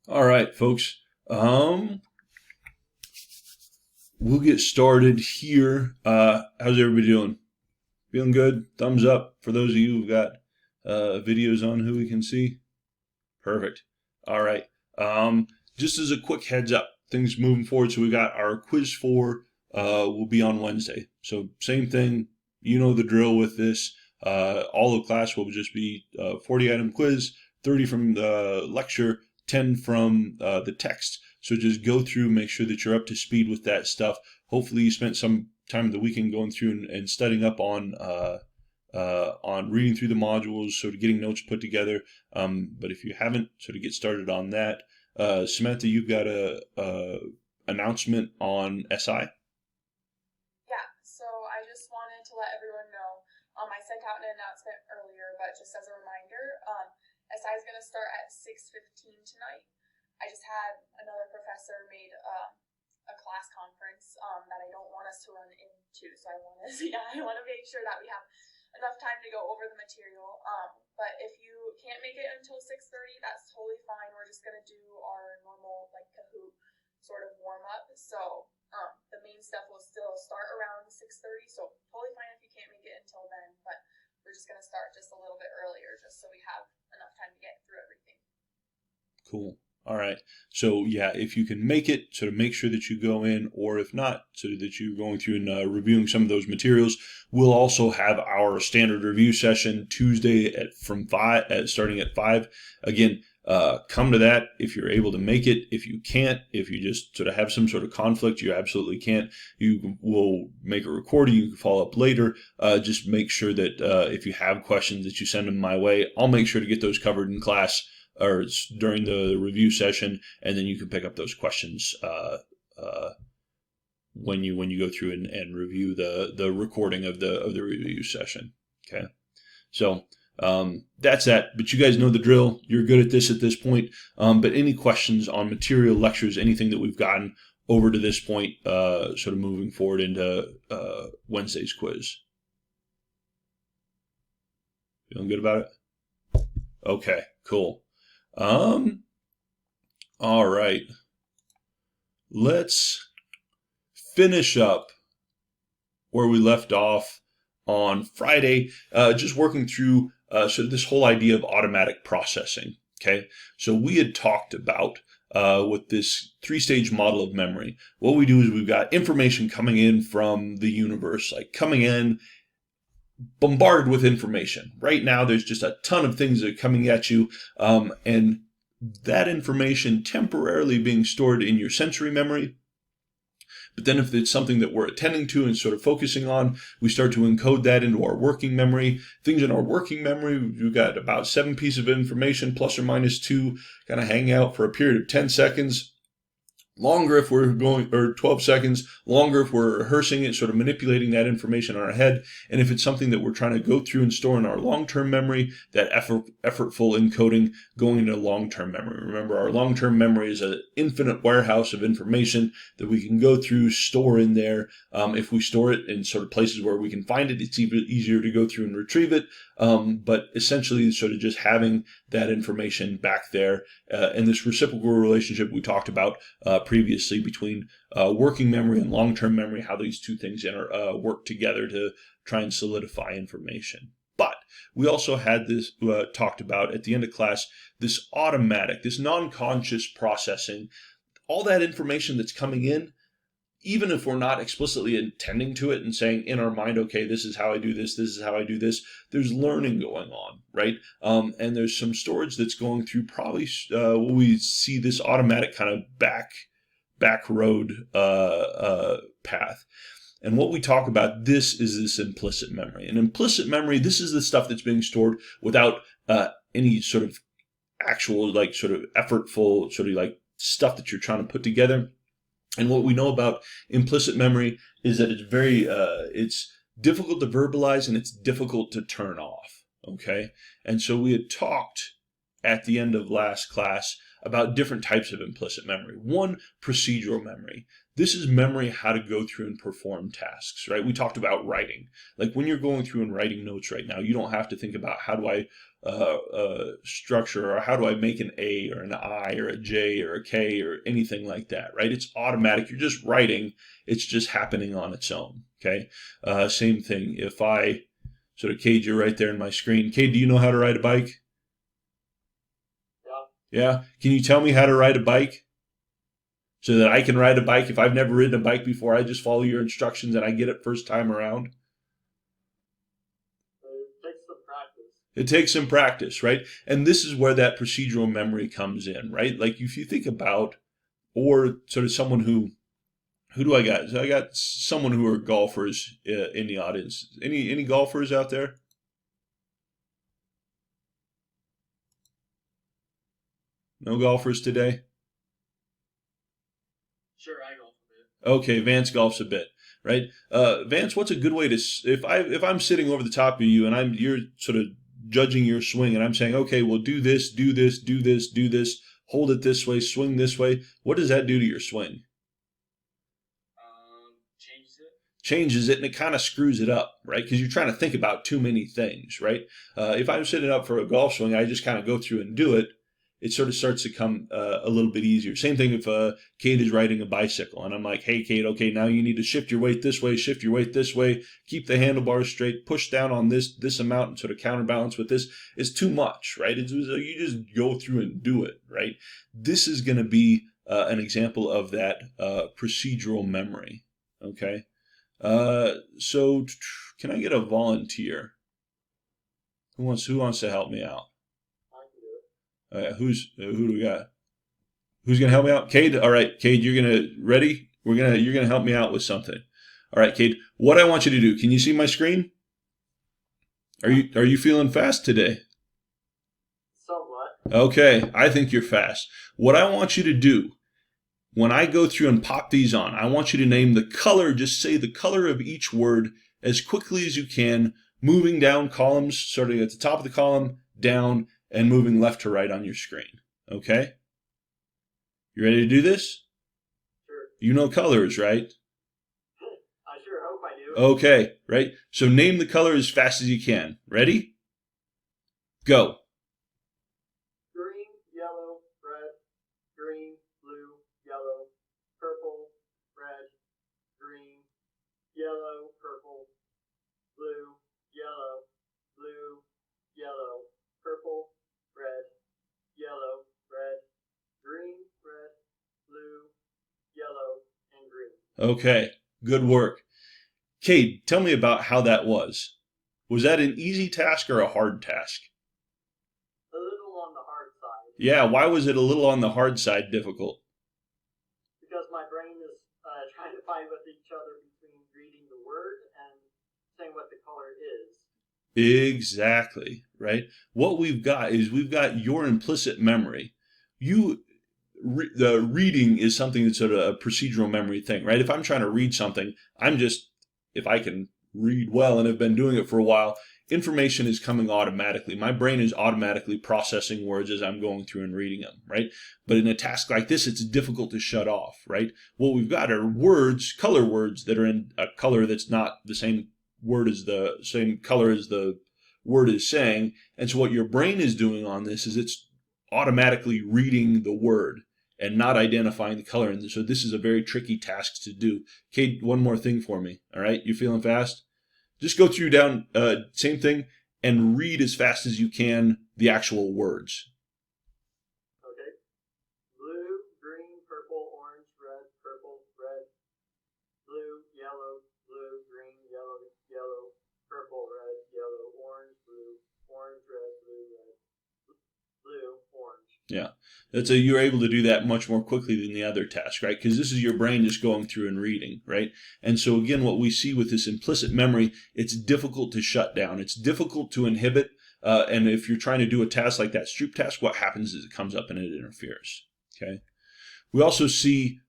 All right, folks. We'll get started here. How's everybody doing? Feeling good? Thumbs up for those of you who've got videos on who we can see. Perfect. All right. Just as a quick heads up, things moving forward. So we got our quiz 4 will be on Wednesday. So same thing. You know the drill with this. All of class will just be 40-item quiz, 30 from the lecture, 10 from the text. So just go through, make sure that you're up to speed with that stuff. Hopefully you spent some time of the weekend going through and studying up on reading through the modules, sort of getting notes put together. But if you haven't, sort of get started on that. Samantha, you've got a announcement on SI. Yeah, so I just wanted to let everyone know. I sent out an announcement earlier, but just as a reminder, SI is going to start at 6:15 tonight. I just had another professor made a class conference that I don't want us to run into, so I want to I want to make sure that we have enough time to go over the material. But if you can't make it until 6:30, that's totally fine. We're just going to do our normal like Kahoot sort of warm up. So the main stuff will still start around 6:30, so totally fine if you can't make it until then, but we're just going to start just a little bit earlier just so we have enough time to get through everything. Cool. All right. So yeah, if you can make it, sort of make sure that you go in, or if not, so that you're going through and reviewing some of those materials. We'll also have our standard review session Tuesday starting at 5. Again, come to that if you're able to make it. If you can't, if you just sort of have some sort of conflict, you absolutely can't. You will make a recording. You can follow up later. Just make sure that if you have questions that you send them my way. I'll make sure to get those covered in class or during the review session, and then you can pick up those questions when you go through and review the recording of the review session. Okay, so that's that. But you guys know the drill. You're good at this point. But any questions on material, lectures, anything that we've gotten over to this point, sort of moving forward into Wednesday's quiz? Feeling good about it? Okay, cool. All right. Let's finish up where we left off on Friday, just working through sort of this whole idea of automatic processing. Okay. So we had talked about with this 3-stage model of memory, what we do is we've got information coming in from the universe, like coming in, bombarded with information. Right now, there's just a ton of things that are coming at you, and that information temporarily being stored in your sensory memory. But then if it's something that we're attending to and sort of focusing on, we start to encode that into our working memory. Things in our working memory, we've got about 7 pieces of information, plus or minus 2, kind of hang out for a period of 10 seconds. Longer if we're going, or 12 seconds, longer if we're rehearsing it, sort of manipulating that information in our head. And if it's something that we're trying to go through and store in our long-term memory, that effortful encoding going into long-term memory. Remember, our long-term memory is an infinite warehouse of information that we can go through, store in there. If we store it in sort of places where we can find it, it's even easier to go through and retrieve it. But essentially sort of just having that information back there, and this reciprocal relationship we talked about previously between working memory and long-term memory, how these two things work together to try and solidify information. But we also had this talked about at the end of class, this automatic, this non-conscious processing, all that information that's coming in, even if we're not explicitly intending to it and saying in our mind, okay, this is how I do this is how I do this, there's learning going on, right? And there's some storage that's going through probably we see this automatic kind of back road path. And what we talk about, this is this implicit memory. And implicit memory, this is the stuff that's being stored without any sort of actual, like, sort of effortful, sort of like stuff that you're trying to put together. And what we know about implicit memory is that it's difficult to verbalize and it's difficult to turn off. Okay. And so we had talked at the end of last class about different types of implicit memory. One, procedural memory. This is memory how to go through and perform tasks, right? We talked about writing. Like when you're going through and writing notes right now, you don't have to think about how do I structure, or how do I make an A or an I or a J or a K or anything like that, right? It's automatic. You're just writing. It's just happening on its own, okay? Same thing. If I sort of, Cade, you're right there in my screen. Cade, do you know how to ride a bike? Yeah? Can you tell me how to ride a bike? So that I can ride a bike. If I've never ridden a bike before, I just follow your instructions and I get it first time around. It takes some practice, right? And this is where that procedural memory comes in, right? Like if you think about, or sort of someone who do I got? So I got someone who are golfers in the audience. Any golfers out there? No golfers today? Sure, I golf a bit. Okay, Vance golfs a bit, right? Vance, what's a good way to if I'm sitting over the top of you and you're sort of judging your swing and I'm saying, okay, well do this, do this, do this, do this, hold it this way, swing this way. What does that do to your swing? Changes it, and it kind of screws it up, right? Because you're trying to think about too many things, right? If I'm sitting up for a golf swing, I just kind of go through and do it. It sort of starts to come a little bit easier. Same thing if Kate is riding a bicycle, and I'm like, hey, Kate, okay, now you need to shift your weight this way, shift your weight this way, keep the handlebars straight, push down on this amount, and sort of counterbalance with this. It's too much, right? You just go through and do it, right? This is going to be an example of that procedural memory, okay? So can I get a volunteer? Who wants to help me out? Who do we got? Who's gonna help me out? Cade. All right, Cade, ready? You're gonna help me out with something. All right, Cade. What I want you to do? Can you see my screen? Are you feeling fast today? Somewhat. Okay, I think you're fast. What I want you to do, when I go through and pop these on, I want you to name the color, just say the color of each word as quickly as you can, moving down columns, starting at the top of the column, down, and moving left to right on your screen. Okay? You ready to do this? Sure. You know colors, right? I sure hope I do. Okay, right? So name the color as fast as you can. Ready? Go. Green, yellow, red, green, blue, yellow, purple, red, green, yellow, purple, blue, yellow, blue, yellow, purple, red, yellow, red, green, red, blue, yellow, and green. Okay, good work. Cade, tell me about how that was. Was that an easy task or a hard task? A little on the hard side. Yeah, why was it a little on the hard side difficult? Because my brain is trying to fight with each other between reading the word and saying what the color is. Exactly, right? What we've got is your implicit memory. The reading is something that's sort of a procedural memory thing, right? If I'm trying to read something, if I can read well and have been doing it for a while, information is coming automatically. My brain is automatically processing words as I'm going through and reading them, right? But in a task like this, it's difficult to shut off, right? What we've got are words, color words that are in a color that's not the same same color as the word is saying. And so what your brain is doing on this is it's automatically reading the word and not identifying the color. And so this is a very tricky task to do. Kate, one more thing for me. All right. You feeling fast? Just go through down, same thing, and read as fast as you can the actual words. Okay. Blue, green, purple, orange, red, purple, red, blue, yellow, green, yellow, yellow, purple, red, yellow, orange, red, blue, red, blue, orange. Yeah. You're able to do that much more quickly than the other task, right? Because this is your brain just going through and reading, right? And so again, what we see with this implicit memory, it's difficult to shut down. It's difficult to inhibit. And if you're trying to do a task like that Stroop task, what happens is it comes up and it interferes. Okay. We also see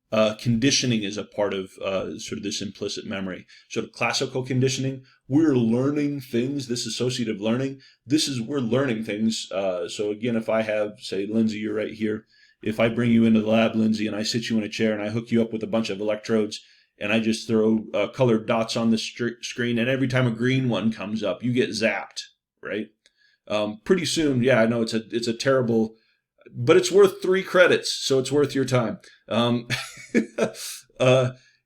conditioning as a part of sort of this implicit memory. Sort of classical conditioning, we're learning things, this associative learning, we're learning things. So again, if I have, say, Lindsay, you're right here. If I bring you into the lab, Lindsay, and I sit you in a chair and I hook you up with a bunch of electrodes and I just throw colored dots on the screen, and every time a green one comes up, you get zapped, right? Pretty soon, yeah, I know it's a terrible, but it's worth 3 credits, so it's worth your time.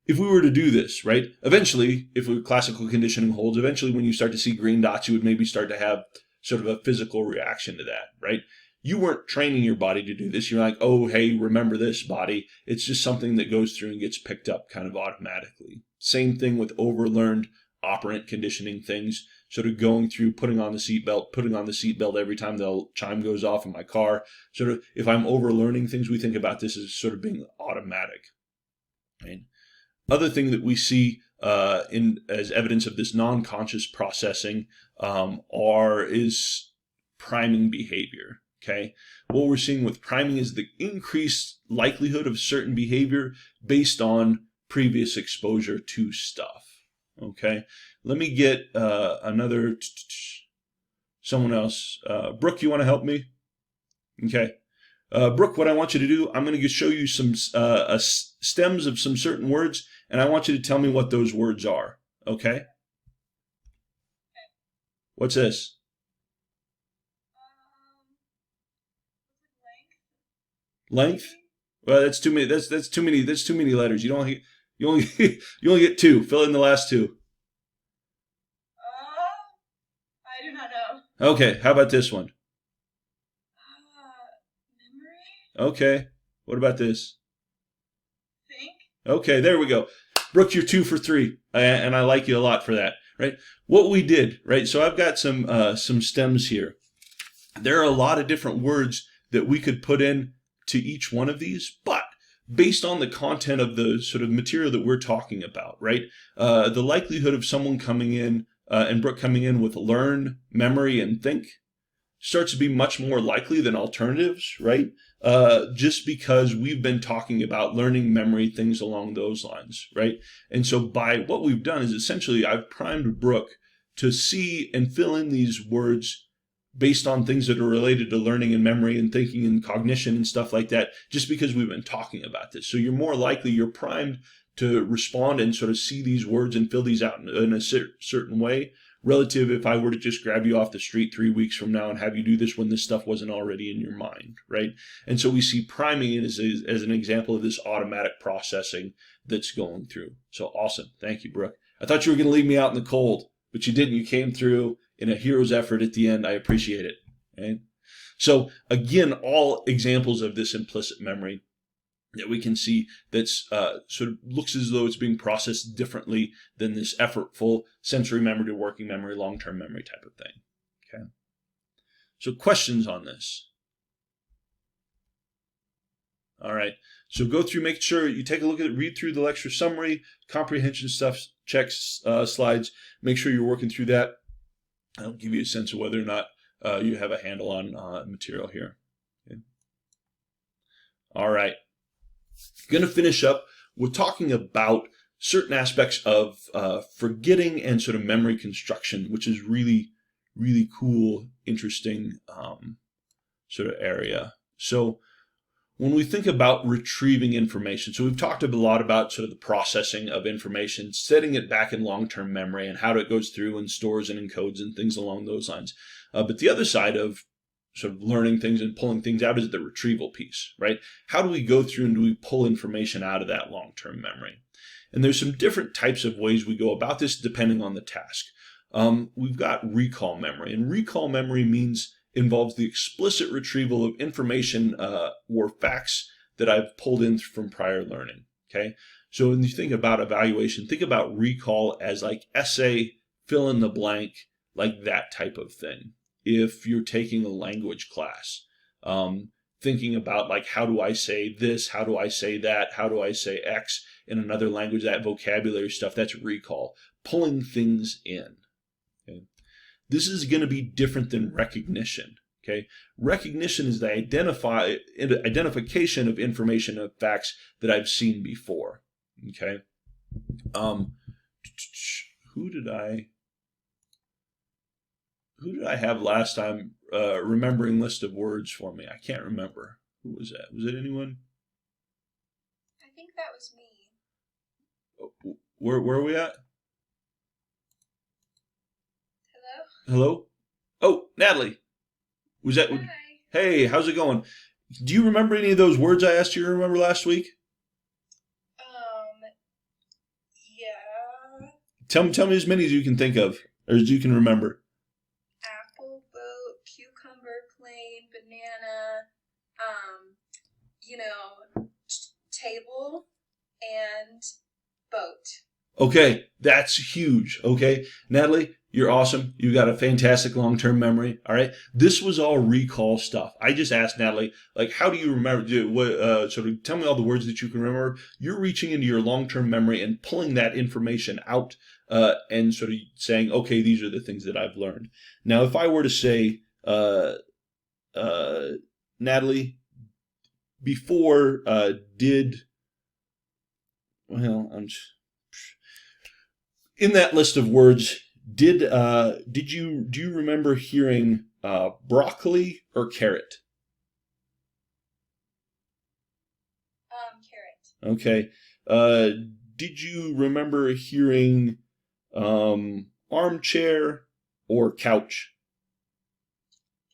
If we were to do this, right, eventually, if classical conditioning holds, eventually when you start to see green dots, you would maybe start to have sort of a physical reaction to that, right? You weren't training your body to do this. You're like, oh, hey, remember this, body. It's just something that goes through and gets picked up kind of automatically. Same thing with overlearned operant conditioning things, sort of going through putting on the seatbelt every time the chime goes off in my car. Sort of, if I'm overlearning things, we think about this as sort of being automatic. Right? Other thing that we see as evidence of this non-conscious processing is priming behavior. Okay, what we're seeing with priming is the increased likelihood of certain behavior based on previous exposure to stuff. Okay, let me get another someone else. Brooke, you want to help me? Okay. Brooke, what I want you to do, I'm going to show you some stems of some certain words, and I want you to tell me what those words are. Okay? What's this? Length? Well, that's too many. That's too many. That's too many letters. You only get 2. Fill in the last 2. I do not know. Okay. How about this one? Memory. Okay. What about this? Think. Okay. There we go. Brooke, you're 2 for 3, and I like you a lot for that. Right? What we did. Right. So I've got some stems here. There are a lot of different words that we could put in to each one of these, but based on the content of the sort of material that we're talking about, right? The likelihood of someone coming in and Brooke coming in with learn, memory, and think starts to be much more likely than alternatives, right? Just because we've been talking about learning, memory, things along those lines, right? And so by what we've done is essentially I've primed Brooke to see and fill in these words based on things that are related to learning and memory and thinking and cognition and stuff like that, just because we've been talking about this. So you're primed to respond and sort of see these words and fill these out in a certain way, relative if I were to just grab you off the street 3 weeks from now and have you do this when this stuff wasn't already in your mind, right? And so we see priming as an example of this automatic processing that's going through. So awesome. Thank you, Brooke. I thought you were going to leave me out in the cold, but you didn't. You came through in a hero's effort at the end. I appreciate it. Okay? So again, all examples of this implicit memory that we can see that's sort of looks as though it's being processed differently than this effortful sensory memory to working memory, long-term memory type of thing. Okay. So questions on this? All right. So go through, make sure you take a look at it, read through the lecture summary, comprehension stuff, checks, slides. Make sure you're working through that. I'll give you a sense of whether or not you have a handle on material here. Okay. All right. Going to finish up with talking about certain aspects of forgetting and sort of memory construction, which is really, really cool, interesting sort of area. So when we think about retrieving information, so we've talked a lot about sort of the processing of information, setting it back in long-term memory and how it goes through and stores and encodes and things along those lines. But the other side of sort of learning things and pulling things out is the retrieval piece, right? How do we go through and do we pull information out of that long-term memory? And there's some different types of ways we go about this depending on the task. We've got recall memory, and recall memory involves the explicit retrieval of information or facts that I've pulled in from prior learning, okay? So when you think about evaluation, think about recall as like essay, fill in the blank, like that type of thing. If you're taking a language class, thinking about like, how do I say this? How do I say that? How do I say X in another language? That vocabulary stuff, that's recall, pulling things in. Okay? This is going to be different than recognition. Okay, recognition is the identification of information of facts that I've seen before. Okay, who did I have last time remembering list of words for me? I can't remember. Who was that? Was it anyone? I think that was me. Where are we at? Hello? Hello? Oh, Natalie. Was that? Hi. Hey, how's it going? Do you remember any of those words I asked you to remember last week? Yeah. Tell me as many as you can think of, or as you can remember. Apple, boat, cucumber, plane, banana, you know, table and boat. Okay, that's huge. Okay, Natalie, you're awesome. You got a fantastic long-term memory. All right, this was all recall stuff. I just asked Natalie, like, how do you remember? Sort of tell me all the words that you can remember. You're reaching into your long-term memory and pulling that information out, and sort of saying, okay, these are the things that I've learned. Now, if I were to say, uh, Natalie, before did well, in that list of words, do you remember hearing broccoli or carrot? Carrot. Okay. Did you remember hearing armchair or couch?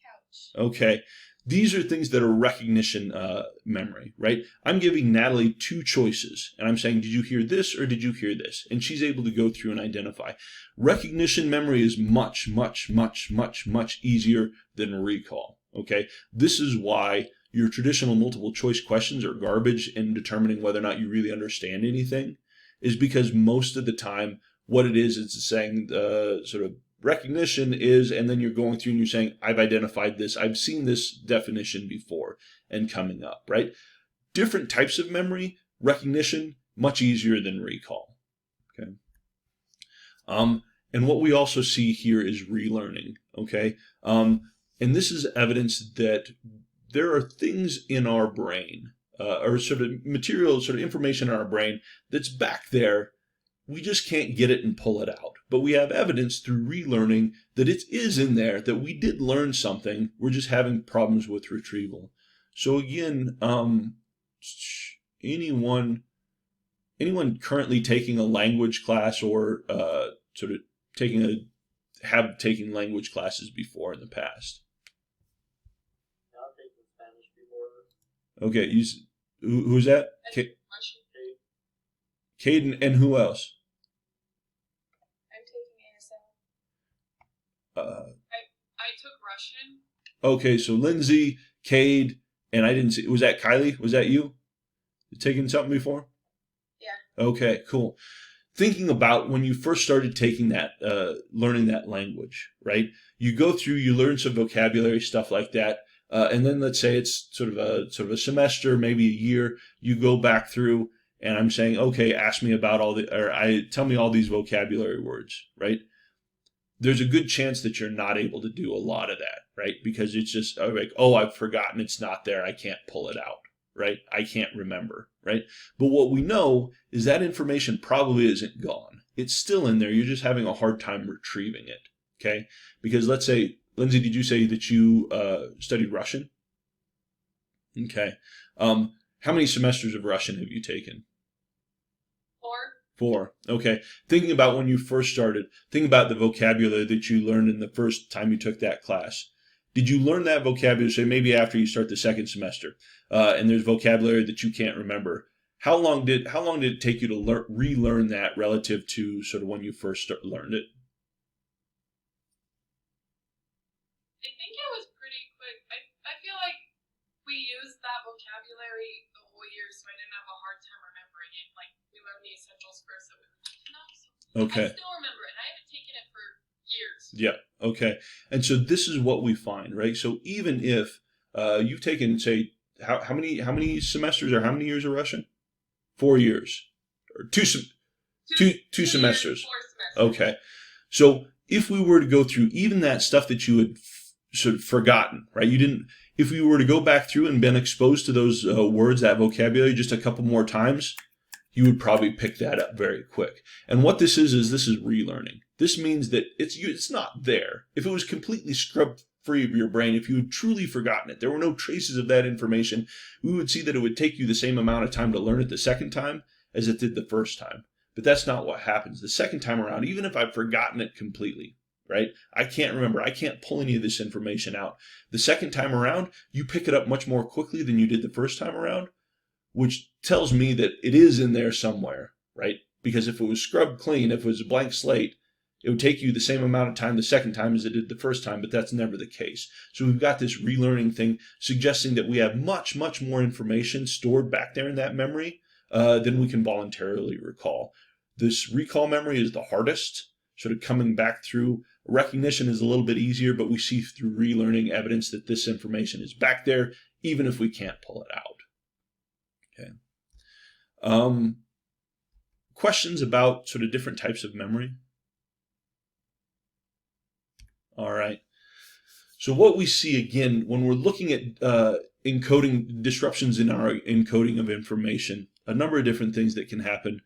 Couch. Okay. These are things that are recognition memory, right? I'm giving Natalie two choices, and I'm saying, did you hear this or did you hear this? And she's able to go through and identify. Recognition memory is much, much, much, much, much easier than recall, okay? This is why your traditional multiple choice questions are garbage in determining whether or not you really understand anything, is because most of the time what it is, it's saying sort of recognition is, and then you're going through and you're saying, I've identified this, I've seen this definition before, and coming up, right? Different types of memory, recognition, much easier than recall, okay? And what we also see here is relearning, okay? And this is evidence that there are things in our brain, or sort of material, sort of information in our brain that's back there. We just can't get it and pull it out. But we have evidence through relearning that it is in there, that we did learn something. We're just having problems with retrieval. So again, anyone currently taking a language class or sort of taking language classes before in the past? Yeah, I've taken Spanish before. Okay, who's that? Caden, and who else? I'm taking ASL. I took Russian. Okay, so Lindsay, Cade, and I didn't see. Was that Kylie? Was that you? You taking something before? Yeah. Okay, cool. Thinking about when you first started taking that, learning that language, right? You go through, you learn some vocabulary, stuff like that, and then let's say it's sort of a semester, maybe a year. You go back through, and I'm saying, okay, ask me about tell me all these vocabulary words, right? There's a good chance that you're not able to do a lot of that, right? Because it's just like, oh, I've forgotten, it's not there, I can't pull it out, right? I can't remember, right? But what we know is that information probably isn't gone. It's still in there. You're just having a hard time retrieving it, okay? Because let's say, Lindsay, did you say that you studied Russian? Okay. How many semesters of Russian have you taken? 4. Okay. Thinking about when you first started, think about the vocabulary that you learned in the first time you took that class. Did you learn that vocabulary, say maybe after you start the second semester, and there's vocabulary that you can't remember? How long did it take you to relearn that relative to sort of when you first learned it? I think it was pretty quick. I feel like we used that vocabulary the whole year, so I didn't have a hard time remembering it. Like, we learned the essentials first that we were teaching them. So Okay. I still remember it, and I haven't taken it for years. Yeah. Okay. And so this is what we find, right? So even if you've taken, say, how many semesters or how many years of Russian? 4 years, or two semesters. 4 semesters. Okay. So if we were to go through even that stuff that you had sort of forgotten, right? If we were to go back through and been exposed to those words, that vocabulary, just a couple more times, you would probably pick that up very quick. And what this is this is relearning. This means that it's not there. If it was completely scrubbed free of your brain, if you had truly forgotten it, there were no traces of that information, we would see that it would take you the same amount of time to learn it the second time as it did the first time. But that's not what happens. The second time around, even if I've forgotten it completely, right? I can't remember. I can't pull any of this information out. The second time around, you pick it up much more quickly than you did the first time around, which tells me that it is in there somewhere, right? Because if it was scrubbed clean, if it was a blank slate, it would take you the same amount of time the second time as it did the first time, but that's never the case. So we've got this relearning thing suggesting that we have much, much more information stored back there in that memory than we can voluntarily recall. This recall memory is the hardest, sort of coming back through. Recognition is a little bit easier, but we see through relearning evidence that this information is back there, even if we can't pull it out. Okay. Questions about sort of different types of memory? All right. So what we see again when we're looking at encoding disruptions in our encoding of information, a number of different things that can happen.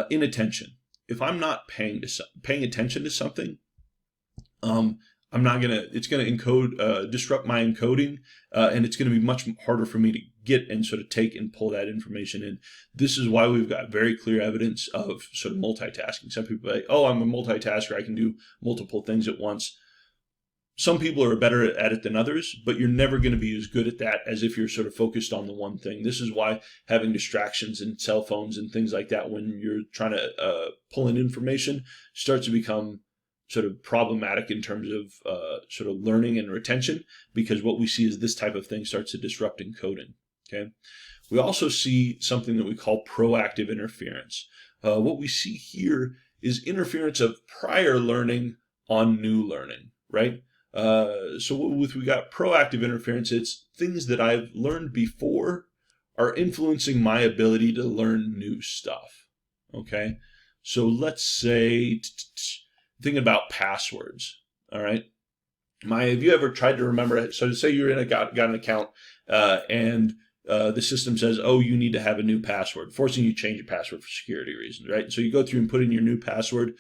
Inattention. If I'm not paying attention to something, it's going to disrupt my encoding, and it's going to be much harder for me to get and sort of take and pull that information in. This is why we've got very clear evidence of sort of multitasking. Some people say, oh, I'm a multitasker, I can do multiple things at once. Some people are better at it than others, but you're never going to be as good at that as if you're sort of focused on the one thing. This is why having distractions and cell phones and things like that when you're trying to pull in information starts to become sort of problematic in terms of sort of learning and retention, because what we see is this type of thing starts to disrupt encoding. Okay. We also see something that we call proactive interference. What we see here is interference of prior learning on new learning, right? So we got proactive interference, it's things that I've learned before are influencing my ability to learn new stuff. Okay. So let's say, think about passwords. All right. Have you ever tried to remember? So say you're got an account, and the system says, oh, you need to have a new password, forcing you to change your password for security reasons, right? So you go through and put in your new password.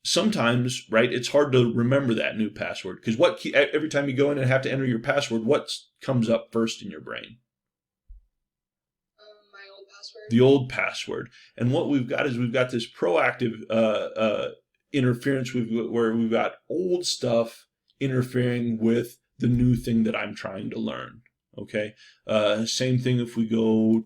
Sometimes, right, it's hard to remember that new password because every time you go in and have to enter your password, what comes up first in your brain? My old password. The old password. And what we've got is we've got this proactive interference where we've got old stuff interfering with the new thing that I'm trying to learn. Okay. Same thing if we go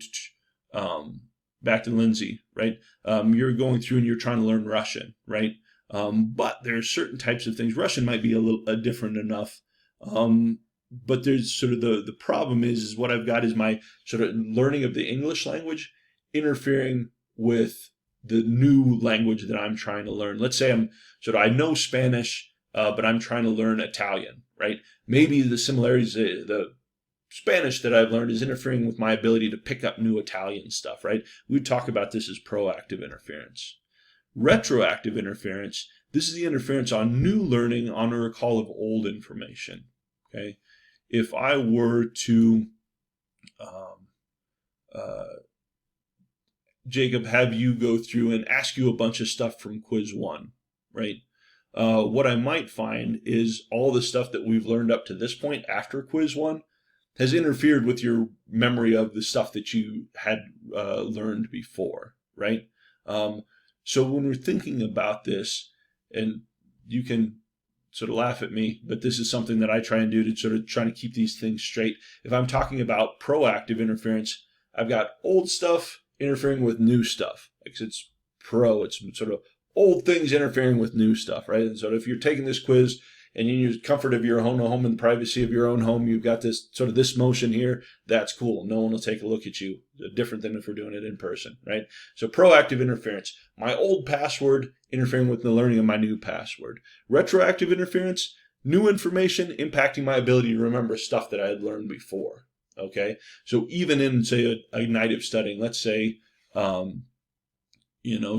back to Lindsay, right? You're going through and you're trying to learn Russian, right? But there's certain types of things. Russian might be a little different enough. But there's sort of the problem is what I've got is my sort of learning of the English language interfering with the new language that I'm trying to learn. Let's say I know Spanish, but I'm trying to learn Italian, right? Maybe the similarities, the Spanish that I've learned is interfering with my ability to pick up new Italian stuff, right? We talk about this as proactive interference. Retroactive interference, this is the interference on new learning on a recall of old information, okay? If I were to, Jacob, have you go through and ask you a bunch of stuff from quiz 1, right? What I might find is all the stuff that we've learned up to this point after quiz 1 has interfered with your memory of the stuff that you had learned before, right? So when we're thinking about this, and you can sort of laugh at me, but this is something that I try and do to sort of try to keep these things straight. If I'm talking about proactive interference, I've got old stuff interfering with new stuff. Like it's sort of old things interfering with new stuff, right? And so if you're taking this quiz and you use comfort of your own home and the privacy of your own home, you've got this sort of this motion here, that's cool. No one will take a look at you. Different than if we're doing it in person, right? So proactive interference, my old password interfering with the learning of my new password. Retroactive interference, new information impacting my ability to remember stuff that I had learned before, okay? So even in, say, a night of studying, let's say, let's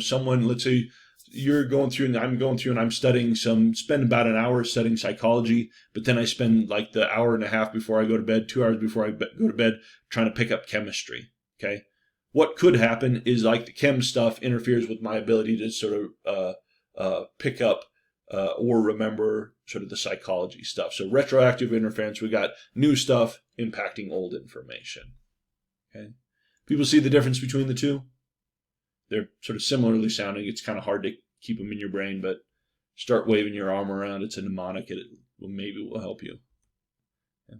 say, you're going through and I'm going through and I'm spend about an hour studying psychology, but then I spend like the hour and a half before I go to bed, 2 hours before I go to bed, trying to pick up chemistry. Okay. What could happen is like the chem stuff interferes with my ability to sort of pick up or remember sort of the psychology stuff. So retroactive interference, we got new stuff impacting old information. Okay. People see the difference between the two? They're sort of similarly sounding. It's kind of hard to keep them in your brain, but start waving your arm around. It's a mnemonic. It maybe will help you. Yeah.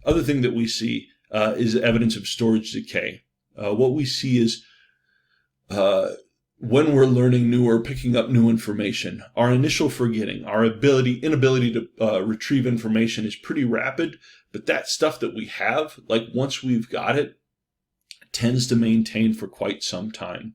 Other thing that we see is evidence of storage decay. What we see is when we're learning new or picking up new information, our initial forgetting, our inability to retrieve information is pretty rapid, but that stuff that we have, like once we've got it, tends to maintain for quite some time.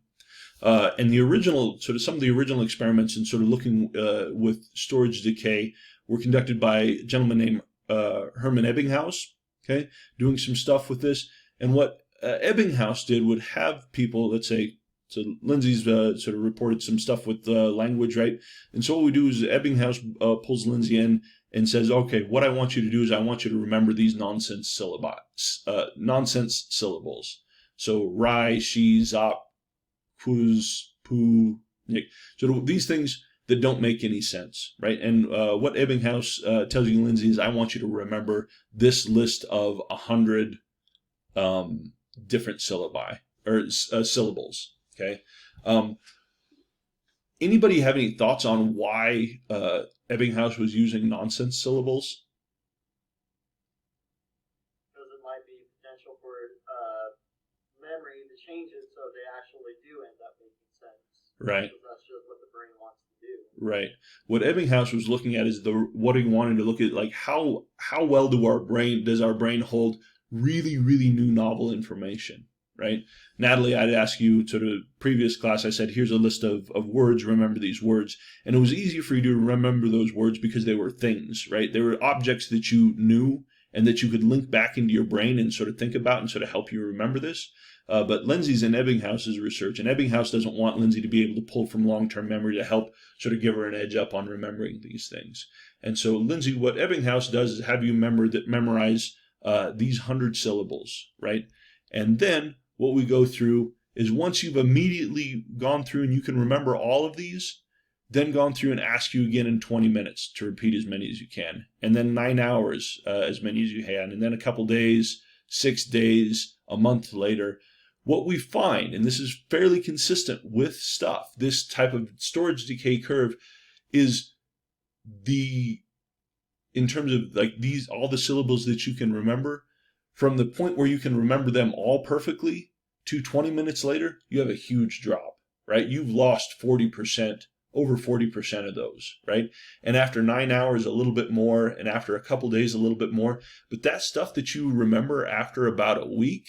And the original, some of the original experiments in sort of looking with storage decay were conducted by a gentleman named Hermann Ebbinghaus, okay, doing some stuff with this. And what Ebbinghaus did would have people, let's say, so Lindsay's sort of reported some stuff with language, right? And so what we do is Ebbinghaus pulls Lindsay in and says, okay, what I want you to do is I want you to remember these nonsense syllables. So rai, shi, zop, puz, pu, nik. So these things that don't make any sense, right? And what Ebbinghaus tells you, Lindsay, is I want you to remember this list of 100 different syllabi or syllables. Okay. Anybody have any thoughts on why Ebbinghaus was using nonsense syllables? Because it might be potential for memory to change it so they actually do end up making sense. Right. Because that's just what the brain wants to do. Right. What Ebbinghaus was looking at is what he wanted to look at, like how well does our brain hold really, really new novel information. Right? Natalie, I'd ask you to the previous class, I said, here's a list of words, remember these words. And it was easy for you to remember those words because they were things, right? They were objects that you knew and that you could link back into your brain and sort of think about and sort of help you remember this. But Lindsay's in Ebbinghaus's research, and Ebbinghaus doesn't want Lindsay to be able to pull from long-term memory to help sort of give her an edge up on remembering these things. And so, Lindsay, what Ebbinghaus does is have you memorize these 100 syllables, right? And then what we go through is once you've immediately gone through and you can remember all of these, then gone through and ask you again in 20 minutes to repeat as many as you can. And then 9 hours, as many as you can. And then a couple days, 6 days, a month later. What we find, and this is fairly consistent with stuff, this type of storage decay curve is in terms of like all the syllables that you can remember, from the point where you can remember them all perfectly to 20 minutes later, you have a huge drop, right? You've lost 40%, over 40% of those, right? And after 9 hours, a little bit more, and after a couple days, a little bit more. But that stuff that you remember after about a week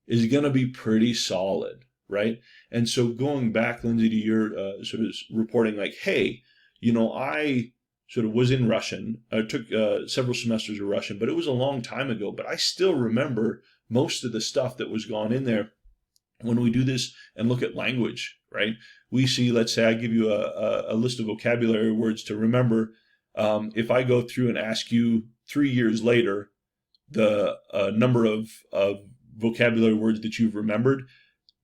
is going to be pretty solid, right? And so going back, Lindsay, to your sort of reporting like, hey, I sort of was in Russian. I took several semesters of Russian, but it was a long time ago. But I still remember most of the stuff that was gone in there. When we do this and look at language, right? We see, let's say I give you a list of vocabulary words to remember. If I go through and ask you 3 years later, the number of vocabulary words that you've remembered,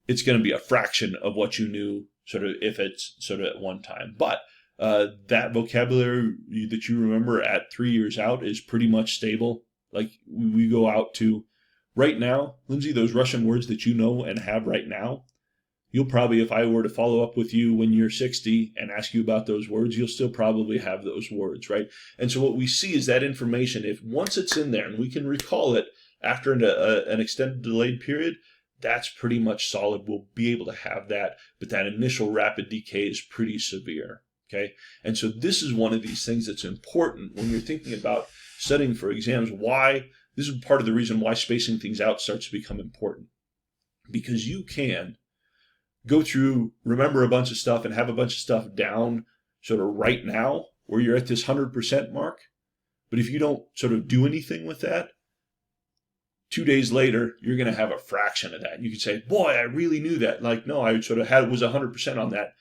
it's going to be a fraction of what you knew sort of if it's sort of at one time. But that vocabulary that you remember at 3 years out is pretty much stable. Like we go out to right now, Lindsay, those Russian words that you know and have right now, you'll probably, if I were to follow up with you when you're 60 and ask you about those words, you'll still probably have those words, right? And so what we see is that information, if once it's in there and we can recall it after an extended delayed period, that's pretty much solid. We'll be able to have that, but that initial rapid decay is pretty severe. Okay, and so this is one of these things that's important when you're thinking about studying for exams. Why? This is part of the reason why spacing things out starts to become important. Because you can go through, remember a bunch of stuff and have a bunch of stuff down sort of right now where you're at this 100% mark. But if you don't sort of do anything with that, 2 days later, you're going to have a fraction of that. And you can say, boy, I really knew that. Like, no, I sort of was 100% on that.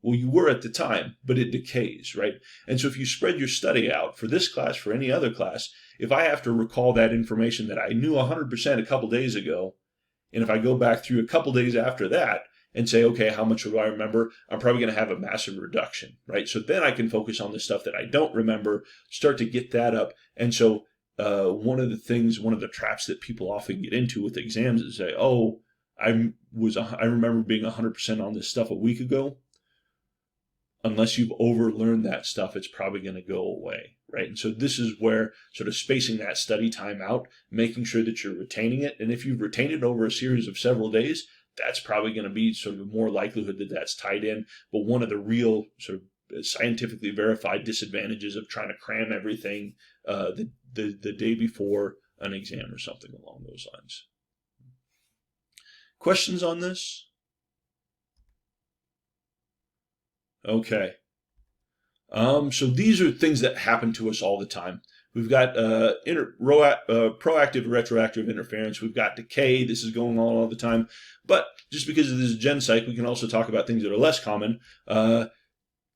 Well, you were at the time, but it decays, right? And so if you spread your study out for this class, for any other class, if I have to recall that information that I knew 100% a couple days ago, and if I go back through a couple days after that and say, okay, how much do I remember? I'm probably going to have a massive reduction, right? So then I can focus on the stuff that I don't remember, start to get that up. And so one of the traps that people often get into with exams is say, oh, I remember being 100% on this stuff a week ago. unless you've overlearned that stuff, it's probably going to go away, right? And so this is where sort of spacing that study time out, making sure that you're retaining it. And if you've retained it over a series of several days, that's probably going to be sort of more likelihood that that's tied in. But one of the real sort of scientifically verified disadvantages of trying to cram everything the day before an exam or something along those lines. Questions on this? Okay. So these are things that happen to us all the time. We've got proactive retroactive interference. We've got decay. This is going on all the time. But just because of this Gen Psych, we can also talk about things that are less common.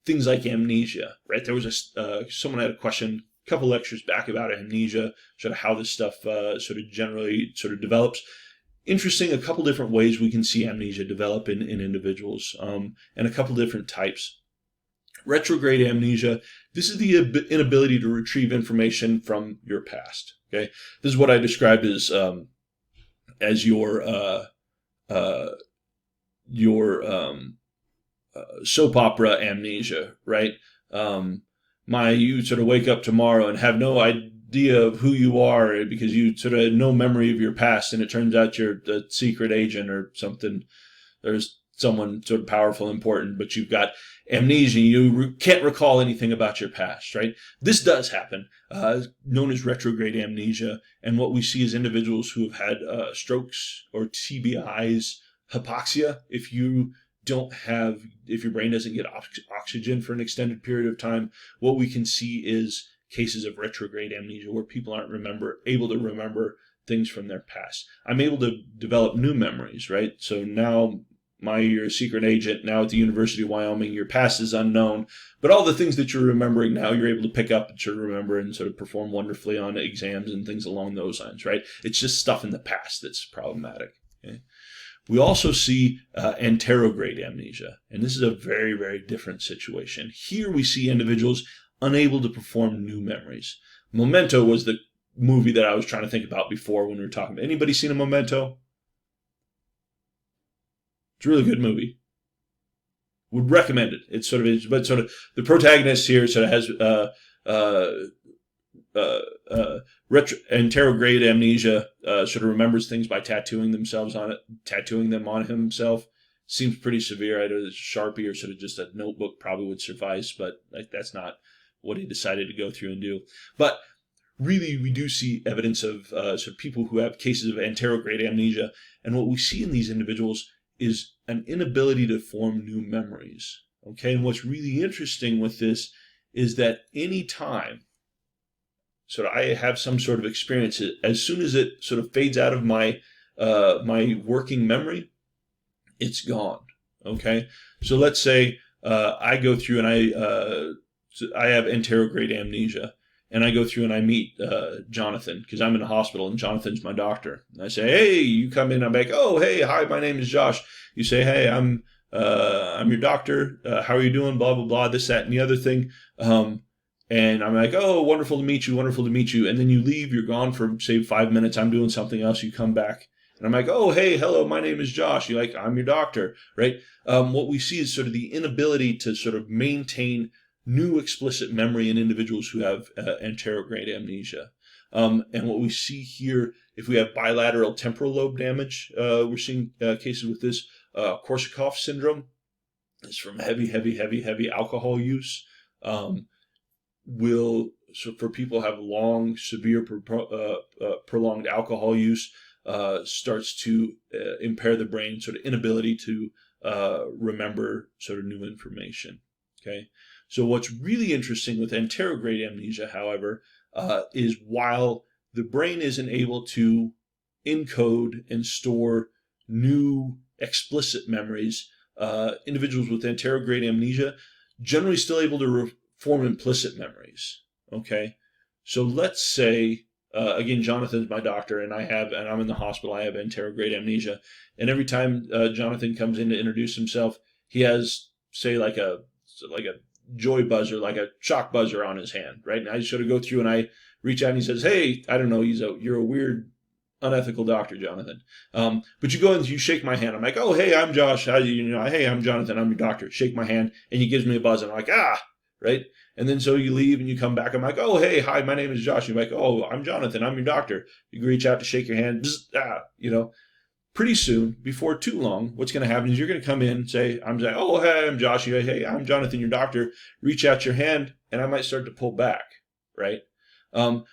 Things like amnesia, right? There was someone had a question a couple lectures back about amnesia, sort of how this stuff sort of generally sort of develops. Interesting, a couple different ways we can see amnesia develop in individuals, and a couple different types. Retrograde amnesia, this is the inability to retrieve information from your past. Okay, this is what I described as your soap opera amnesia, right? You sort of wake up tomorrow and have no idea of who you are because you sort of had no memory of your past, and it turns out you're a secret agent or something. There's someone sort of powerful, important, but you've got amnesia. You can't recall anything about your past, right? This does happen, known as retrograde amnesia. And what we see is individuals who have had strokes or TBIs, hypoxia. If your brain doesn't get oxygen for an extended period of time, what we can see is cases of retrograde amnesia where people aren't able to remember things from their past. I'm able to develop new memories, right? So now you're a secret agent, now at the University of Wyoming, your past is unknown, but all the things that you're remembering now, you're able to pick up and sort of remember and sort of perform wonderfully on exams and things along those lines, right? It's just stuff in the past that's problematic. Okay? We also see anterograde amnesia, and this is a very, very different situation. Here we see individuals unable to perform new memories. Memento was the movie that I was trying to think about before when we were talking about. Anybody seen a Memento? It's a really good movie. Would recommend it. It's sort of the protagonist here sort of has anterograde amnesia. Sort of remembers things by tattooing them on himself. Seems pretty severe. Either a Sharpie or sort of just a notebook probably would suffice, but that's not what he decided to go through and do. But really, we do see evidence of sort of people who have cases of anterograde amnesia, and what we see in these individuals is an inability to form new memories. Okay, and what's really interesting with this is that any time I have some sort of experience, as soon as it sort of fades out of my working memory, it's gone. Okay, so let's say I go through and I have anterograde amnesia, and I go through and I meet Jonathan because I'm in the hospital and Jonathan's my doctor. And I say, hey, you come in. I'm like, oh, hey, hi, my name is Josh. You say, hey, I'm your doctor. How are you doing? Blah, blah, blah, this, that, and the other thing. And I'm like, oh, wonderful to meet you, wonderful to meet you. And then you leave. You're gone for, say, 5 minutes. I'm doing something else. You come back. And I'm like, oh, hey, hello, my name is Josh. You're like, I'm your doctor, right? What we see is sort of the inability to sort of maintain new explicit memory in individuals who have anterograde amnesia. And what we see here, if we have bilateral temporal lobe damage, we're seeing cases with this. Korsakoff syndrome is from heavy alcohol use. For people who have long, severe, prolonged alcohol use, starts to impair the brain, sort of inability to remember sort of new information. Okay. So what's really interesting with anterograde amnesia, however, is while the brain isn't able to encode and store new explicit memories, individuals with anterograde amnesia generally still able to form implicit memories. Okay, so let's say again, Jonathan's my doctor, and I'm in the hospital. I have anterograde amnesia, and every time Jonathan comes in to introduce himself, he has, say, like a joy buzzer, like a shock buzzer on his hand, right? And I sort of go through and I reach out and he says, hey, I don't know, you're a weird unethical doctor, Jonathan. But you go and you shake my hand. I'm like, oh, hey, I'm Josh. Hey, I'm Jonathan. I'm your doctor. Shake my hand. And he gives me a buzz. And I'm like, right? And then so you leave and you come back. I'm like, oh, hey, hi, my name is Josh. You're like, oh, I'm Jonathan. I'm your doctor. You reach out to shake your hand. Pretty soon, before too long, what's going to happen is you're going to come in and say, oh, hey, I'm Josh. Hey, I'm Jonathan, your doctor. Reach out your hand, and I might start to pull back, right?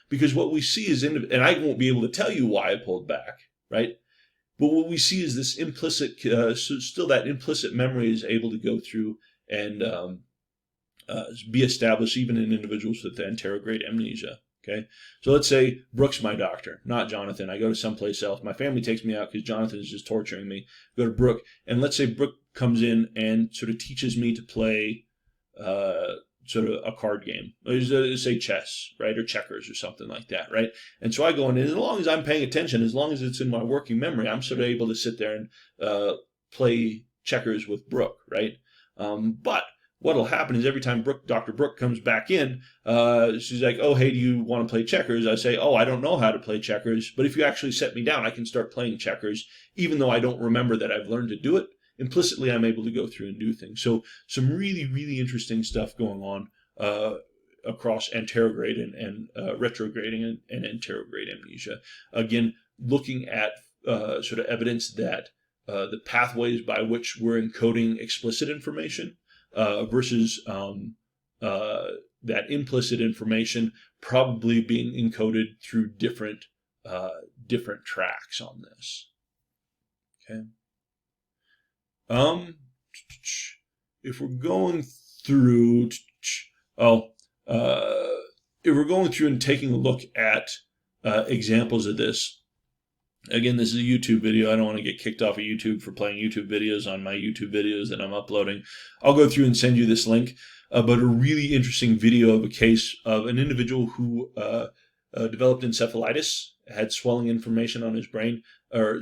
Because what we see is, and I won't be able to tell you why I pulled back, right? But what we see is this implicit, still that implicit memory is able to go through and be established even in individuals with anterograde amnesia. Okay, so let's say Brooke's my doctor, not Jonathan. I go to someplace else. My family takes me out because Jonathan is just torturing me. Go to Brooke, and let's say Brooke comes in and sort of teaches me to play sort of a card game. Let's say chess, right, or checkers or something like that, right? And so I go in, and as long as I'm paying attention, as long as it's in my working memory, I'm sort of able to sit there and play checkers with Brooke, right? But what'll happen is every time Dr. Brooke comes back in, she's like, oh, hey, do you want to play checkers? I say, oh, I don't know how to play checkers, but if you actually set me down, I can start playing checkers, even though I don't remember that I've learned to do it. Implicitly, I'm able to go through and do things. So some really, really interesting stuff going on across anterograde and retrograding and anterograde amnesia. Again, looking at sort of evidence that the pathways by which we're encoding explicit information versus that implicit information probably being encoded through different tracks on this. Okay. If we're going through, and taking a look at examples of this. Again, this is a YouTube video. I don't want to get kicked off of YouTube for playing YouTube videos on my YouTube videos that I'm uploading. I'll go through and send you this link. But a really interesting video of a case of an individual who developed encephalitis, had swelling inflammation on his brain,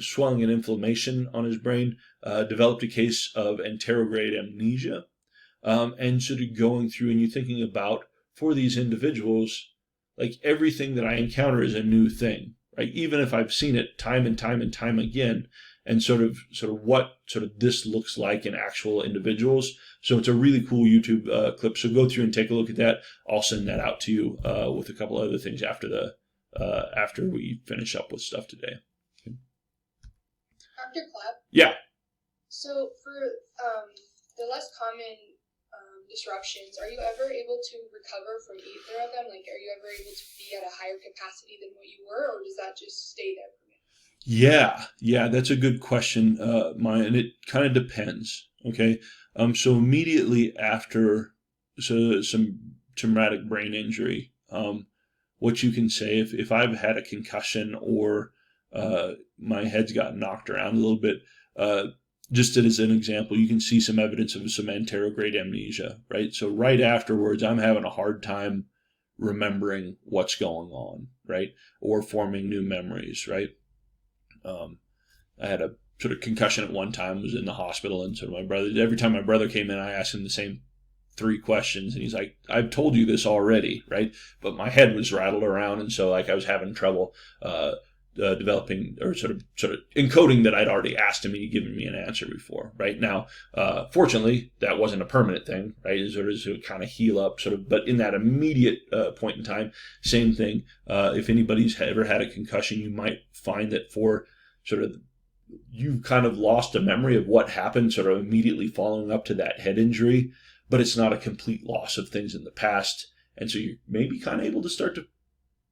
swelling and inflammation on his brain, developed a case of anterograde amnesia, and sort of going through and you're thinking about, for these individuals, like everything that I encounter is a new thing. Right? Even if I've seen it time and time and time again, and sort of what this looks like in actual individuals. So it's a really cool YouTube clip. So go through and take a look at that. I'll send that out to you with a couple other things after we finish up with stuff today. Okay. Dr. Clapp? Yeah. So for the less common disruptions, are you ever able to recover from either of them? Like, are you ever able to be at a higher capacity than what you were, or does that just stay there for you? Yeah, that's a good question, Maya, and it kind of depends. Okay, so immediately after some traumatic brain injury, what you can say if I've had a concussion or my head's got knocked around a little bit. Just as an example, you can see some evidence of some anterograde amnesia, right? So right afterwards, I'm having a hard time remembering what's going on, right? Or forming new memories, right? I had a sort of concussion at one time, was in the hospital, and so every time my brother came in, I asked him the same 3 questions, and he's like, I've told you this already, right? But my head was rattled around, and so I was having trouble developing or sort of encoding that I'd already asked him and he'd given me an answer before. Right now, fortunately, that wasn't a permanent thing. Right, it sort of kind of heal up, But in that immediate point in time, same thing. If anybody's ever had a concussion, you might find that for you've kind of lost a memory of what happened, sort of immediately following up to that head injury, but it's not a complete loss of things in the past, and so you're maybe kind of able to start to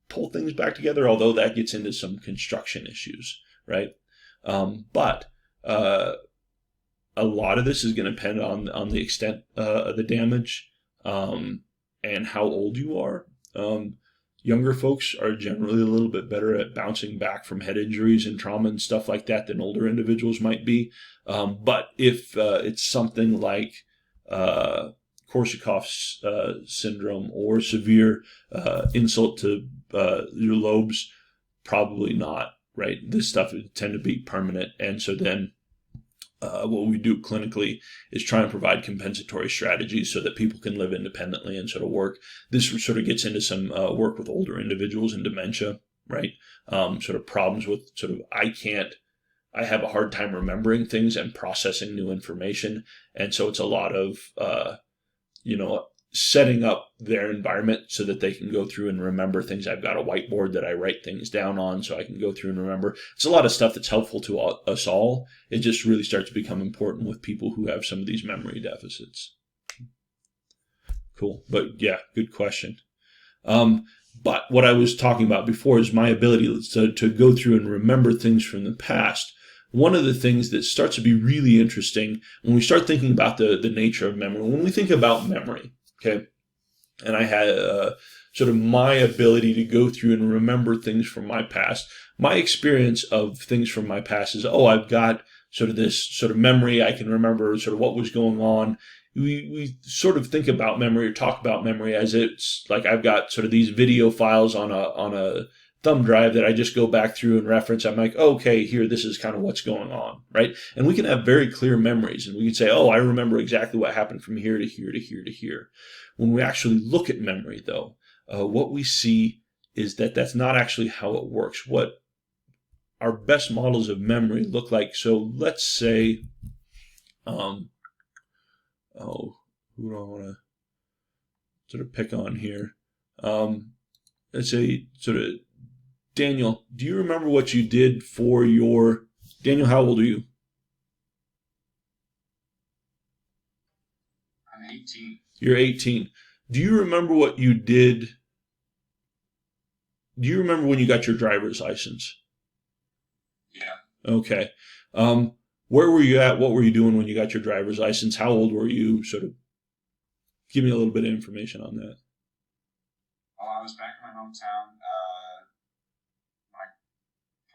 pull things back together, although that gets into some construction issues, right? But a lot of this is going to depend on the extent of the damage and how old you are. Younger folks are generally a little bit better at bouncing back from head injuries and trauma and stuff like that than older individuals might be. But if it's something like Korsakoff's syndrome or severe insult to your lobes, probably not, right? This stuff would tend to be permanent. And so then what we do clinically is try and provide compensatory strategies so that people can live independently and sort of work. This sort of gets into some work with older individuals and dementia. right? Sort of problems with sort of, I have a hard time remembering things and processing new information. And so it's a lot of, setting up their environment so that they can go through and remember things. I've got a whiteboard that I write things down on so I can go through and remember. It's a lot of stuff that's helpful to us all. It just really starts to become important with people who have some of these memory deficits. Cool. But yeah, good question. But what I was talking about before is my ability to go through and remember things from the past. One of the things that starts to be really interesting when we start thinking about the nature of memory, when we think about memory, okay, and I had sort of my ability to go through and remember things from my past, my experience of things from my past is, I've got sort of this sort of memory. I can remember sort of what was going on. We sort of think about memory or talk about memory as it's like I've got sort of these video files on a thumb drive that I just go back through and reference. I'm like, okay, here, this is kind of what's going on, right? And we can have very clear memories, and we can say, I remember exactly what happened from here to here to here to here. When we actually look at memory, though, what we see is that that's not actually how it works. What our best models of memory look like. So let's say, who do I want to sort of pick on here? Let's say sort of Daniel, do you remember what you did for your... Daniel, how old are you? I'm 18. You're 18. Do you remember what you did? Do you remember when you got your driver's license? Yeah. Okay. Where were you at? What were you doing when you got your driver's license? How old were you? Sort of give me a little bit of information on that. I was back in my hometown. My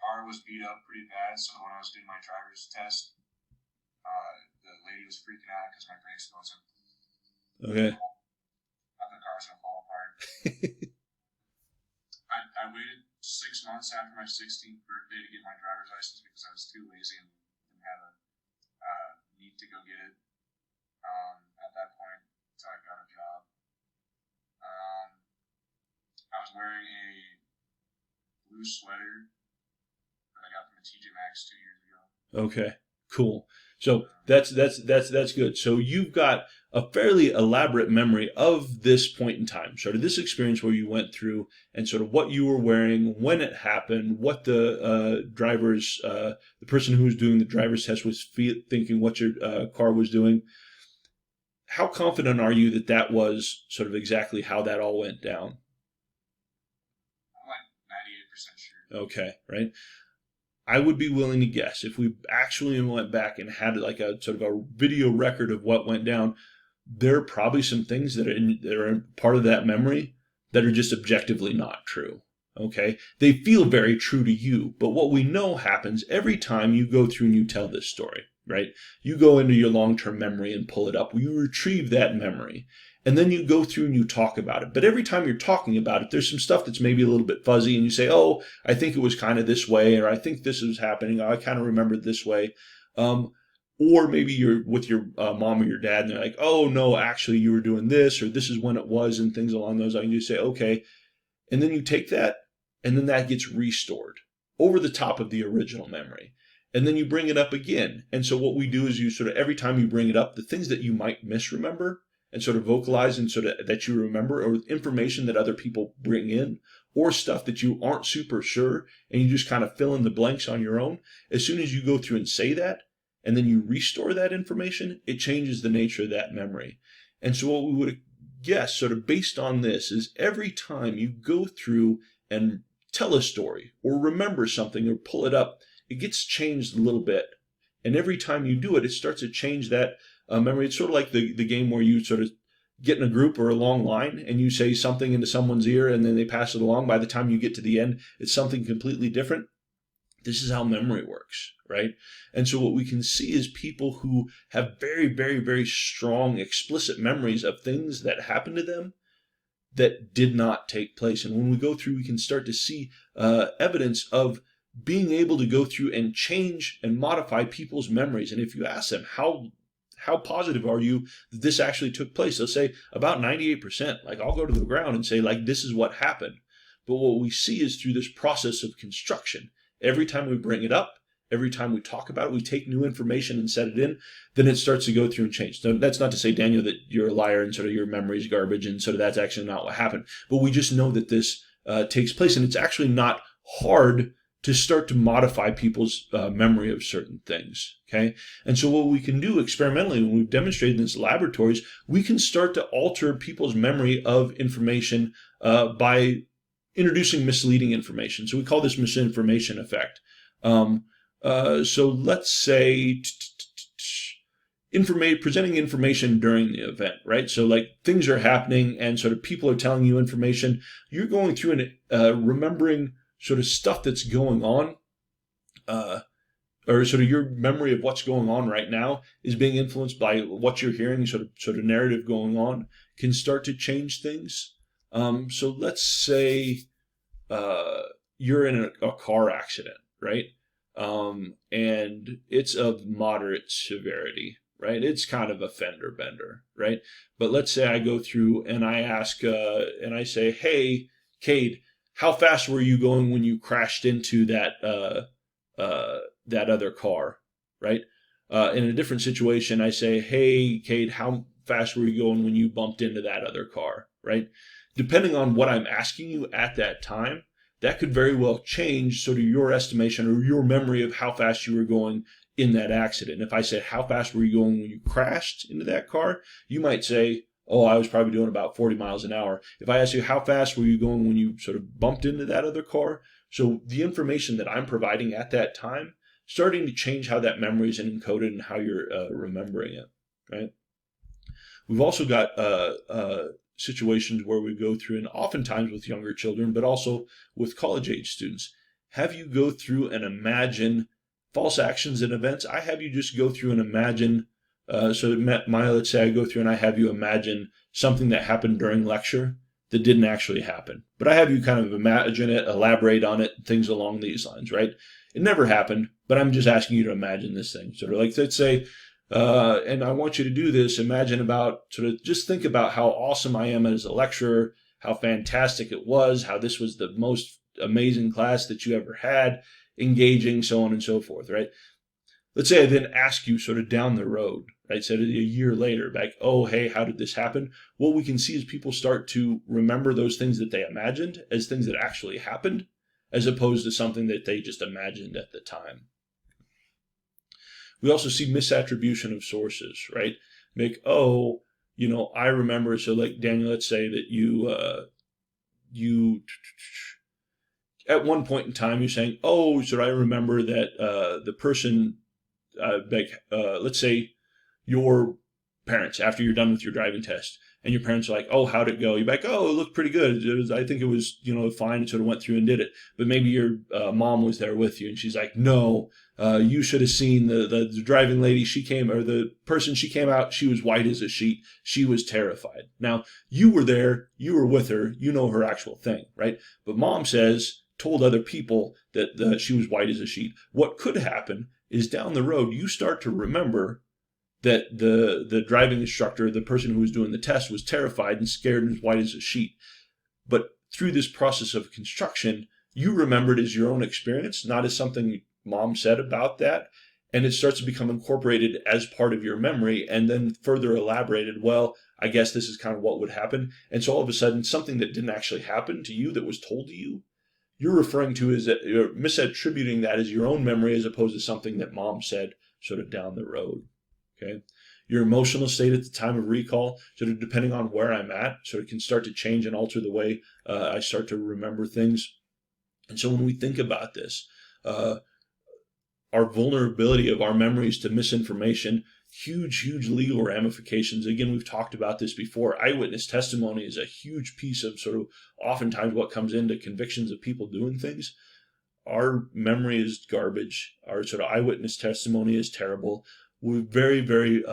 car was beat up pretty bad, so when I was doing my driver's test, the lady was freaking out because my brakes wasn't. Okay. I thought the car was going to fall apart. I waited 6 months after my 16th birthday to get my driver's license because I was too lazy and didn't have a need to go get it at that point until I got a job. I was wearing a blue sweater that I got from a TJ Maxx 2 years ago. Okay, cool. So that's good. So you've got a fairly elaborate memory of this point in time, sort of this experience where you went through and sort of what you were wearing, when it happened, what the the person who was doing the driver's test was thinking, what your car was doing. How confident are you that that was sort of exactly how that all went down? I'm like 98% sure. Okay, right. I would be willing to guess if we actually went back and had like a sort of a video record of what went down, there are probably some things that are part of that memory that are just objectively not true. Okay, they feel very true to you, but what we know happens every time you go through and you tell this story, right? You go into your long-term memory and pull it up. You retrieve that memory. And then you go through and you talk about it. But every time you're talking about it, there's some stuff that's maybe a little bit fuzzy. And you say, I think it was kind of this way, or I think this was happening. I kind of remember it this way. Or maybe you're with your mom or your dad, and they're like, no, actually you were doing this, or this is when it was, and things along those lines. You say, okay. And then you take that, and then that gets restored over the top of the original memory. And then you bring it up again. And so what we do is you sort of, every time you bring it up, the things that you might misremember, and sort of vocalize and sort of that you remember, or information that other people bring in, or stuff that you aren't super sure and you just kind of fill in the blanks on your own. As soon as you go through and say that and then you restore that information, it changes the nature of that memory. And so what we would guess, sort of based on this, is every time you go through and tell a story or remember something or pull it up, it gets changed a little bit. And every time you do it, it starts to change that memory. It's sort of like the game where you sort of get in a group or a long line and you say something into someone's ear and then they pass it along. By the time you get to the end, it's something completely different. This is how memory works, right? And so what we can see is people who have very, very, very strong, explicit memories of things that happened to them that did not take place. And when we go through, we can start to see evidence of being able to go through and change and modify people's memories. And if you ask them, how positive are you that this actually took place? They'll say about 98%. Like, I'll go to the ground and say, like, this is what happened. But what we see is through this process of construction. Every time we bring it up, every time we talk about it, we take new information and set it in, then it starts to go through and change. So that's not to say, Daniel, that you're a liar and sort of your memory is garbage and sort of that's actually not what happened. But we just know that this takes place, and it's actually not hard to start to modify people's memory of certain things, okay? And so what we can do experimentally, when we've demonstrated in these laboratories, we can start to alter people's memory of information by introducing misleading information. So we call this misinformation effect. So let's say presenting information during the event, right? So like things are happening and sort of people are telling you information. You're going through and remembering sort of stuff that's going on, or sort of your memory of what's going on right now is being influenced by what you're hearing, sort of narrative going on can start to change things. So let's say you're in a car accident, right? And it's of moderate severity, right? It's kind of a fender bender, right? But let's say I go through and I ask, and I say, hey, Cade, how fast were you going when you crashed into that other car, right? In a different situation, I say, hey, Cade, how fast were you going when you bumped into that other car, right? Depending on what I'm asking you at that time, that could very well change sort of your estimation or your memory of how fast you were going in that accident. If I said, how fast were you going when you crashed into that car? You might say, oh, I was probably doing about 40 miles an hour. If I ask you, how fast were you going when you sort of bumped into that other car? So the information that I'm providing at that time, starting to change how that memory is encoded and how you're remembering it, right? We've also got situations where we go through, and oftentimes with younger children, but also with college-age students, have you go through and imagine false actions and events. I have you just go through and imagine, Maya, let's say I go through and I have you imagine something that happened during lecture that didn't actually happen. But I have you kind of imagine it, elaborate on it, things along these lines, right? It never happened, but I'm just asking you to imagine this thing. Sort of like, let's say, and I want you to do this, imagine about, sort of just think about how awesome I am as a lecturer, how fantastic it was, how this was the most amazing class that you ever had, engaging, so on and so forth, right? Let's say I then ask you sort of down the road, right? So a year later, like, oh, hey, how did this happen? What we can see is people start to remember those things that they imagined as things that actually happened, as opposed to something that they just imagined at the time. We also see misattribution of sources, right? Oh, I remember, so like Daniel, let's say that you at one point in time, you're saying, oh, so I remember that the person, let's say your parents, after you're done with your driving test, and your parents are like, oh, how'd it go? You're like, oh, it looked pretty good. I think it was, fine, sort of went through and did it. But maybe your mom was there with you, and she's like, no, you should have seen the driving lady. She came, or the person, she came out, she was white as a sheet. She was terrified. Now, you were there, you were with her, you know her actual thing, right? But mom told other people that she was white as a sheet. What could happen is down the road, you start to remember that the driving instructor, the person who was doing the test, was terrified and scared and as white as a sheet. But through this process of construction, you remember it as your own experience, not as something mom said about that. And it starts to become incorporated as part of your memory and then further elaborated. Well, I guess this is kind of what would happen. And so all of a sudden, something that didn't actually happen to you that was told to you, you're referring to as you're misattributing that as your own memory as opposed to something that mom said sort of down the road. Okay, your emotional state at the time of recall, sort of depending on where I'm at, sort of can start to change and alter the way I start to remember things. And so when we think about this, our vulnerability of our memories to misinformation, huge legal ramifications. Again, we've talked about this before. Eyewitness testimony is a huge piece of sort of oftentimes what comes into convictions of people doing things. Our memory is garbage. Our sort of eyewitness testimony is terrible. We're very, very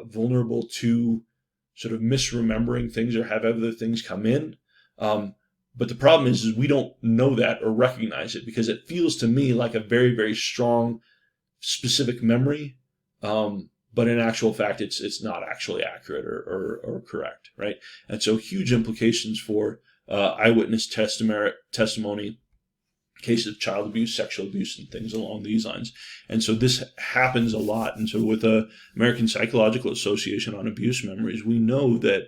vulnerable to sort of misremembering things or have other things come in. But the problem is we don't know that or recognize it because it feels to me like a very, very strong, specific memory. But in actual fact, it's not actually accurate or correct, right? And so huge implications for eyewitness testimony, cases of child abuse, sexual abuse, and things along these lines. And so this happens a lot. And so with the American Psychological Association on Abuse Memories, we know that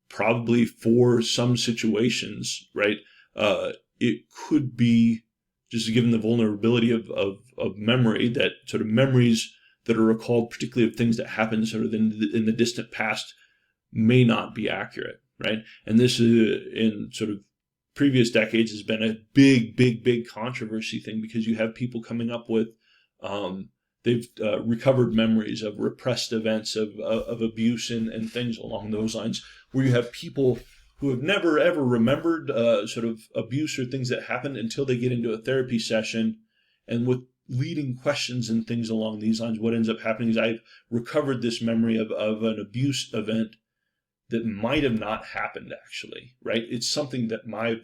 probably for some situations, right, it could be just given the vulnerability of memory, that sort of memories that are recalled, particularly of things that happened sort of in the distant past, may not be accurate, right? And this in sort of previous decades has been a big controversy thing, because you have people coming up with they've recovered memories of repressed events of abuse and things along those lines, where you have people who have never ever remembered sort of abuse or things that happened until they get into a therapy session, and with leading questions and things along these lines, what ends up happening is I've recovered this memory of an abuse event that might have not happened actually, right? It's something that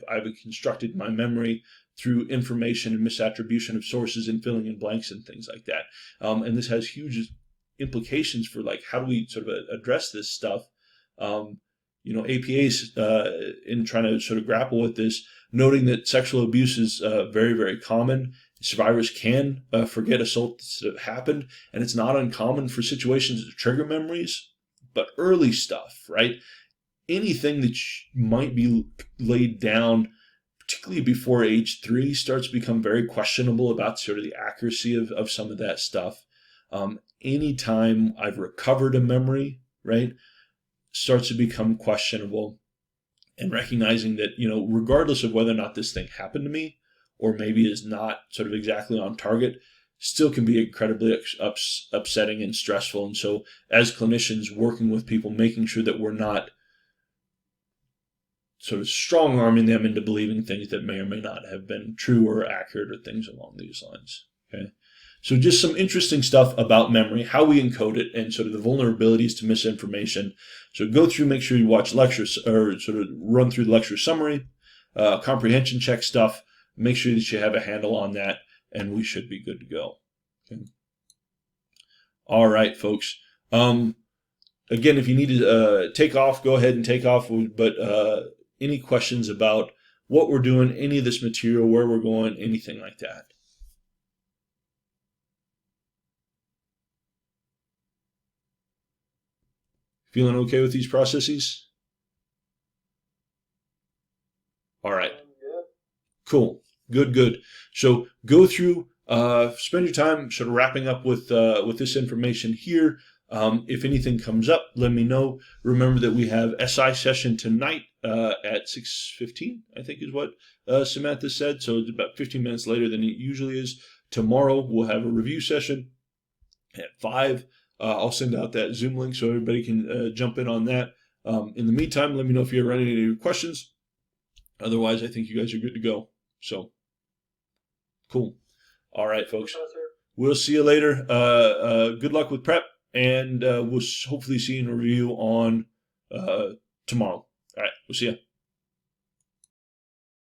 I've constructed my memory through information and misattribution of sources and filling in blanks and things like that. And this has huge implications for like, how do we sort of address this stuff? APA's in trying to sort of grapple with this, noting that sexual abuse is very common. Survivors can forget assaults that have happened, and it's not uncommon for situations to trigger memories. But early stuff, right? Anything that might be laid down, particularly before age 3, starts to become very questionable about sort of the accuracy of some of that stuff. Anytime I've recovered a memory, right, starts to become questionable. And recognizing that, regardless of whether or not this thing happened to me, or maybe is not sort of exactly on target, still can be incredibly upsetting and stressful. And so as clinicians working with people, making sure that we're not sort of strong-arming them into believing things that may or may not have been true or accurate, or things along these lines. Okay. So just some interesting stuff about memory, how we encode it, and sort of the vulnerabilities to misinformation. So go through, make sure you watch lectures, or sort of run through the lecture summary, comprehension check stuff, make sure that you have a handle on that, and we should be good to go. Okay. All right, folks. Again, if you need to take off, go ahead and take off. But any questions about what we're doing, any of this material, where we're going, anything like that? Feeling okay with these processes? All right. Cool. Good. So go through, spend your time sort of wrapping up with this information here. If anything comes up, let me know. Remember that we have SI session tonight at 6:15, I think is what Samantha said. So it's about 15 minutes later than it usually is. Tomorrow we'll have a review session at 5. I'll send out that Zoom link so everybody can jump in on that. In the meantime, let me know if you're running any questions. Otherwise, I think you guys are good to go. So, cool. All right, folks. We'll see you later. Good luck with prep, and we'll hopefully see you in a review on tomorrow. All right, we'll see you.